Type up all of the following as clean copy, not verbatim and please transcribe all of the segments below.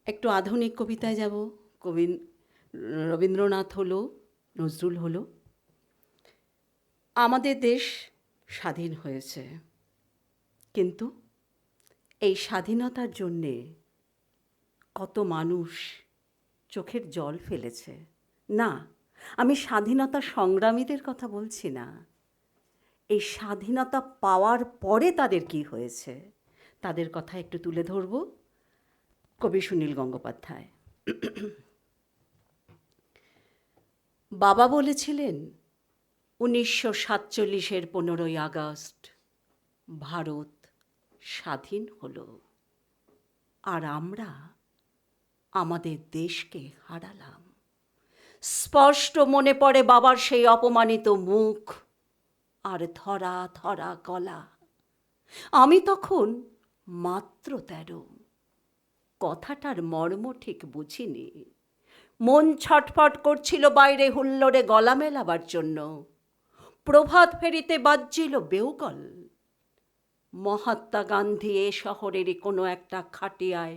একটু আধুনিক কবিতায় যাব। কবি রবীন্দ্রনাথ হলো, নজরুল হলো। আমাদের দেশ স্বাধীন হয়েছে, কিন্তু এই স্বাধীনতার জন্যে কত মানুষ চোখের জল ফেলেছে। না, আমি স্বাধীনতা সংগ্রামীদের কথা বলছি না। এই স্বাধীনতা পাওয়ার পরে তাদের কি হয়েছে তাদের কথা একটু তুলে ধরব। কবি সুনীল গঙ্গোপাধ্যায়। বাবা বলেছিলেন 1947-এর 15ই আগস্ট ভারত স্বাধীন হলো, আর আমরা আমাদের দেশকে হারালাম। স্পষ্ট মনে পড়ে বাবার সেই অপমানিত মুখ আর ধরা ধরা গলা। আমি তখন মাত্র 13। কথাটার মর্ম ঠিক বুঝিনি। মন ছটফট করছিল বাইরে হুল্লোড়ে গলা মেলাবার জন্য। প্রভাত ফেরিতে বাজছিল বেউগল। মহাত্মা গান্ধী এ শহরেরই কোনো একটা খাটিয়ায়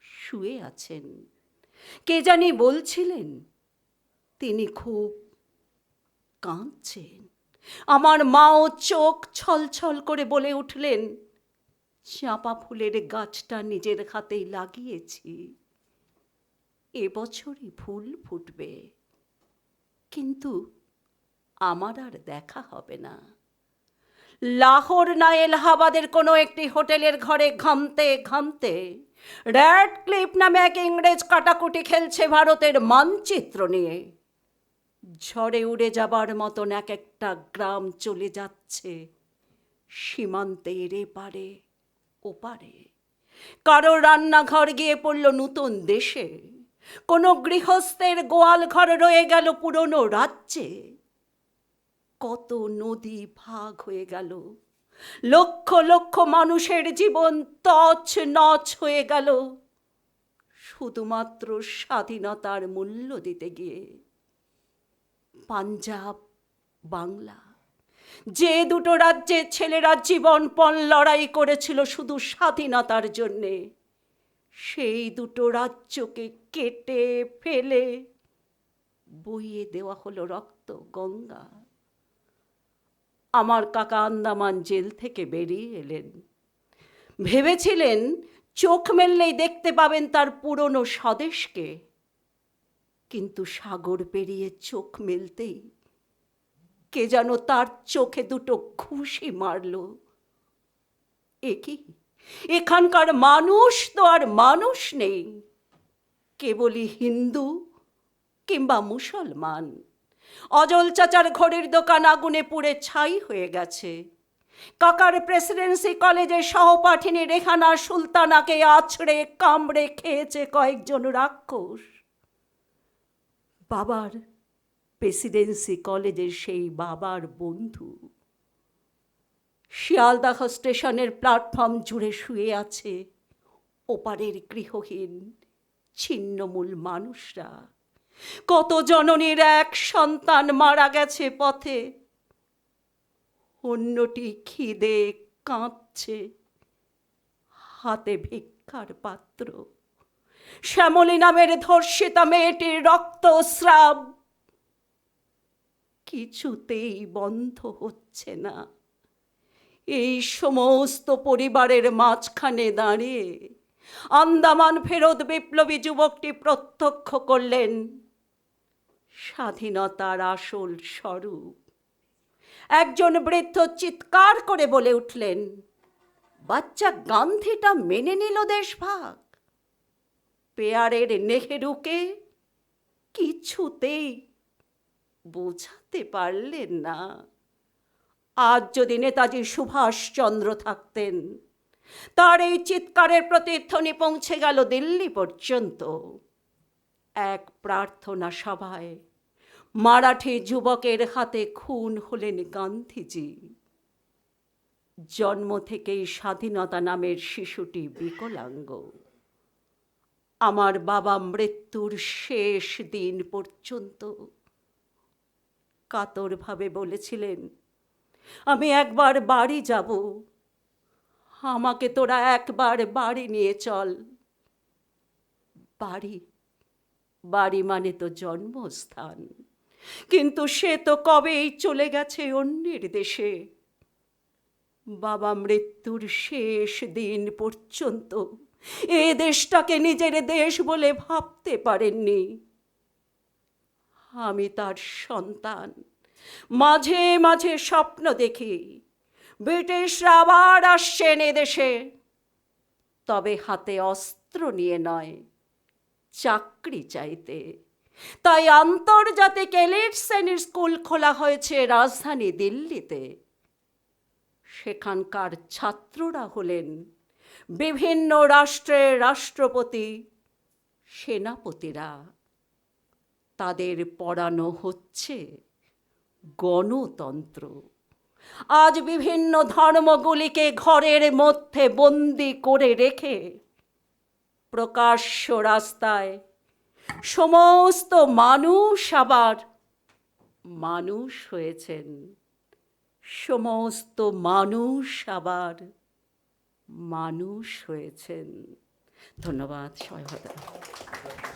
শুয়ে আছেন। কে জানি বলছিলেন তিনি খুব কাঁদছেন। আমার মাও চোখ ছলছল করে বলে উঠলেন, চাঁপা ফুলের গাছটা নিজের হাতেই লাগিয়েছি, এবছরই ফুল ফুটবে, কিন্তু আমার আর দেখা হবে না। লাহোর না এলাহাবাদের কোনো একটি হোটেলের ঘরে ঘামতে ঘামতে র্যাডক্লিফ নামে এক ইংরেজ কাটাকুটি খেলছে ভারতের মানচিত্র নিয়ে। ঝড়ে উড়ে যাবার মতন এক একটা গ্রাম চলে যাচ্ছে সীমান্তের এপারে ওপারে। কারো রান্নাঘর গিয়ে পড়ল নতুন দেশে, কোনো গৃহস্থের গোয়াল ঘর রয়ে গেল পুরনো রাজ্যে। কত নদী ভাগ হয়ে গেল, লক্ষ লক্ষ মানুষের জীবন তছ নছ হয়ে গেল শুধুমাত্র স্বাধীনতার মূল্য দিতে গিয়ে। পাঞ্জাব, বাংলা, যে দুটো রাজ্যের ছেলেরা জীবনপণ লড়াই করেছিল শুধু স্বাধীনতার জন্যে, সেই দুটো রাজ্যকে কেটে ফেলে বইয়ে দেওয়া হলো রক্ত গঙ্গা। আমার কাকা আন্দামান জেল থেকে বেরিয়ে এলেন। ভেবেছিলেন চোখ মেললেই দেখতে পাবেন তার পুরনো স্বদেশকে, কিন্তু সাগর পেরিয়ে চোখ মেলতেই কে যেন তার চোখে দুটো ঘুষি মারল। এ কি, এখানকার মানুষ তো আর মানুষ নেই, কেবলই হিন্দু কিংবা মুসলমান। অজল চাচার ঘড়ির দোকান আগুনে পুড়ে ছাই হয়ে গেছে। কাকার প্রেসিডেন্সি কলেজের সহপাঠিনী রেহানা সুলতানাকে আছড়ে কামড়ে খেয়েছে কয়েকজন রাক্ষস। বাবার প্রেসিডেন্সি কলেজের সেই বাবার বন্ধু শিয়ালদাহ স্টেশনের প্ল্যাটফর্ম জুড়ে শুয়ে আছে ওপারের গৃহহীন ছিন্নমূল মানুষরা। কত জননীর এক সন্তান মারা গেছে পথে, অন্যটি খিদে কাঁদছে, হাতে ভিক্ষার পাত্র। শ্যামলী নামের ধর্ষিতা মেয়েটির রক্তস্রাব কিছুতেই বন্ধ হচ্ছে না। এই সমস্ত পরিবারের মাঝখানে দাঁড়িয়ে আন্দামান ফেরত বিপ্লবী যুবকটি প্রত্যক্ষ করলেন স্বাধীনতার আসল স্বরূপ। একজন বৃদ্ধ চিৎকার করে বলে উঠলেন, বাচ্চা গান্ধীটা মেনে নিল দেশভাগ। পেয়ারের নেহেরুকে কিছুতেই বোঝাতে পারলেন না। আজ যদি নেতাজি সুভাষচন্দ্র থাকতেন, তার এই চিৎকারের প্রতিধ্বনি পৌঁছে গেল দিল্লি পর্যন্ত। এক প্রার্থনা সভায় মারাঠি যুবকের হাতে খুন হলেন গান্ধীজি। জন্ম থেকেই স্বাধীনতা নামের শিশুটি বিকলাঙ্গ। আমার বাবা মৃত্যুর শেষ দিন পর্যন্ত কাতরভাবে বলেছিলেন, আমি একবার বাড়ি যাব, আমাকে তোরা একবার বাড়ি নিয়ে চল। বাড়ি, বাড়ি মানে তো জন্মস্থান, কিন্তু সে তো কবেই চলে গেছে অন্যের দেশে। বাবা মৃত্যুর শেষ দিন পর্যন্ত এ দেশটাকে নিজের দেশ বলে ভাবতে পারেননি। আমি তার সন্তান, মাঝে মাঝে স্বপ্ন দেখি ব্রিটিশরা আবার আসছেন এদেশে, তবে হাতে অস্ত্র নিয়ে নয়, চাকরি চাইতে। তাই আন্তর্জাতিক এলিট শ্রেণীর স্কুল খোলা হয়েছে রাজধানী দিল্লিতে। সেখানকার ছাত্ররা হলেন বিভিন্ন রাষ্ট্রের রাষ্ট্রপতি, সেনাপতিরা। তাদের পড়ানো হচ্ছে গণতন্ত্র। আজ বিভিন্ন ধর্মগুলিকে ঘরের মধ্যে বন্দি করে রেখে প্রকাশ্য রাস্তায় সমস্ত মানুষ আবার মানুষ হয়েছেন। সমস্ত মানুষ আবার মানুষ হয়েছেন। ধন্যবাদ, সবাই ভালো থাকবেন।